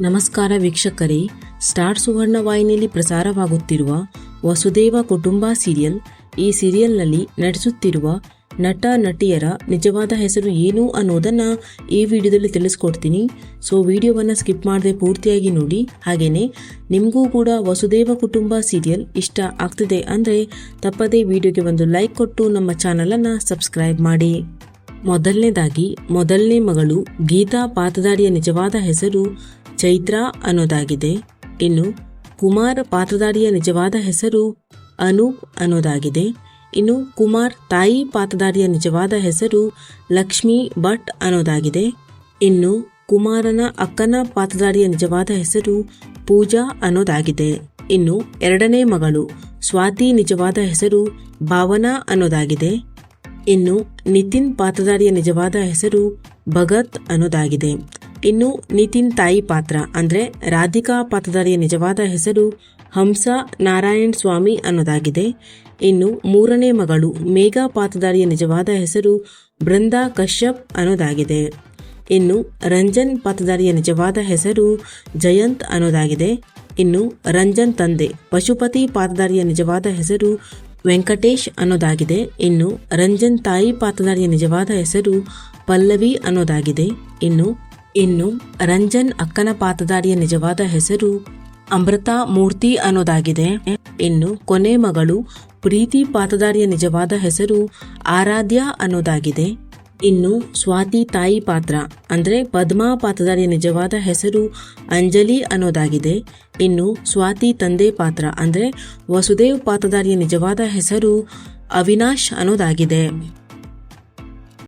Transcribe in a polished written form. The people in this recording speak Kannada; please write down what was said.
ನಮಸ್ಕಾರ ವೀಕ್ಷಕರೇ, ಸ್ಟಾರ್ ಸುವರ್ಣ ವಾಹಿನಿಯಲ್ಲಿ ಪ್ರಸಾರವಾಗುತ್ತಿರುವ ವಸುದೇವ ಕುಟುಂಬ ಸೀರಿಯಲ್. ಈ ಸೀರಿಯಲ್ನಲ್ಲಿ ನಟಿಸುತ್ತಿರುವ ನಟ ನಟಿಯರ ನಿಜವಾದ ಹೆಸರು ಏನು ಅನ್ನೋದನ್ನು ಈ ವಿಡಿಯೋದಲ್ಲಿ ತಿಳಿಸ್ಕೊಡ್ತೀನಿ. ಸೊ ವಿಡಿಯೋವನ್ನು ಸ್ಕಿಪ್ ಮಾಡದೆ ಪೂರ್ತಿಯಾಗಿ ನೋಡಿ. ಹಾಗೆಯೇ ನಿಮಗೂ ಕೂಡ ವಸುದೇವ ಕುಟುಂಬ ಸೀರಿಯಲ್ ಇಷ್ಟ ಆಗ್ತಿದೆ ಅಂದರೆ ತಪ್ಪದೇ ವಿಡಿಯೋಗೆ ಒಂದು ಲೈಕ್ ಕೊಟ್ಟು ನಮ್ಮ ಚಾನಲನ್ನು ಸಬ್ಸ್ಕ್ರೈಬ್ ಮಾಡಿ. ಮೊದಲನೇ ಮಗಳು ಗೀತಾ ಪಾತ್ರಧಾರಿಯ ನಿಜವಾದ ಹೆಸರು ಚೈತ್ರ ಅನ್ನೋದಾಗಿದೆ. ಇನ್ನು ಕುಮಾರ್ ಪಾತ್ರಧಾರಿಯ ನಿಜವಾದ ಹೆಸರು ಅನೂಪ್ ಅನ್ನೋದಾಗಿದೆ. ಇನ್ನು ಕುಮಾರ್ ತಾಯಿ ಪಾತ್ರಧಾರಿಯ ನಿಜವಾದ ಹೆಸರು ಲಕ್ಷ್ಮಿ ಭಟ್ ಅನ್ನೋದಾಗಿದೆ. ಇನ್ನು ಕುಮಾರನ ಅಕ್ಕನ ಪಾತ್ರಧಾರಿಯ ನಿಜವಾದ ಹೆಸರು ಪೂಜಾ ಅನ್ನೋದಾಗಿದೆ. ಇನ್ನು ಎರಡನೇ ಮಗಳು ಸ್ವಾತಿ ನಿಜವಾದ ಹೆಸರು ಭಾವನಾ ಅನ್ನೋದಾಗಿದೆ. ಇನ್ನು ನಿತಿನ್ ಪಾತ್ರಧಾರಿಯ ನಿಜವಾದ ಹೆಸರು ಭಗತ್ ಅನ್ನೋದಾಗಿದೆ. ಇನ್ನು ನಿತಿನ್ ತಾಯಿ ಪಾತ್ರ ಅಂದ್ರೆ ರಾಧಿಕಾ ಪಾತ್ರಧಾರಿಯ ನಿಜವಾದ ಹೆಸರು ಹಂಸ ನಾರಾಯಣ್ ಸ್ವಾಮಿ ಅನ್ನೋದಾಗಿದೆ. ಇನ್ನು ಮೂರನೇ ಮಗಳು ಮೇಘಾ ಪಾತ್ರಧಾರಿಯ ನಿಜವಾದ ಹೆಸರು ಬೃಂದಾ ಕಶ್ಯಪ್ ಅನ್ನೋದಾಗಿದೆ. ಇನ್ನು ರಂಜನ್ ಪಾತ್ರಧಾರಿಯ ನಿಜವಾದ ಹೆಸರು ಜಯಂತ್ ಅನ್ನೋದಾಗಿದೆ. ಇನ್ನು ರಂಜನ್ ತಂದೆ ಪಶುಪತಿ ಪಾತ್ರಧಾರಿಯ ನಿಜವಾದ ಹೆಸರು ವೆಂಕಟೇಶ್ ಅನ್ನೋದಾಗಿದೆ. ಇನ್ನು ರಂಜನ್ ತಾಯಿ ಪಾತ್ರಧಾರಿಯ ನಿಜವಾದ ಹೆಸರು ಪಲ್ಲವಿ ಅನ್ನೋದಾಗಿದೆ. ಇನ್ನು ರಂಜನ್ ಅಕ್ಕನ ಪಾತ್ರಧಾರಿಯ ನಿಜವಾದ ಹೆಸರು ಅಮೃತಾ ಮೂರ್ತಿ ಅನ್ನೋದಾಗಿದೆ. ಇನ್ನು ಕೊನೆ ಮಗಳು ಪ್ರೀತಿ ಪಾತ್ರಧಾರಿಯ ನಿಜವಾದ ಹೆಸರು ಆರಾಧ್ಯ ಅನ್ನೋದಾಗಿದೆ. ಇನ್ನು ಸ್ವಾತಿ ತಾಯಿ ಪಾತ್ರ ಅಂದ್ರೆ ಪದ್ಮಾ ಪಾತ್ರಧಾರಿಯ ನಿಜವಾದ ಹೆಸರು ಅಂಜಲಿ ಅನ್ನೋದಾಗಿದೆ. ಇನ್ನು ಸ್ವಾತಿ ತಂದೆ ಪಾತ್ರ ಅಂದ್ರೆ ವಸುದೇವ್ ಪಾತ್ರಧಾರಿಯ ನಿಜವಾದ ಹೆಸರು ಅವಿನಾಶ್ ಅನ್ನೋದಾಗಿದೆ.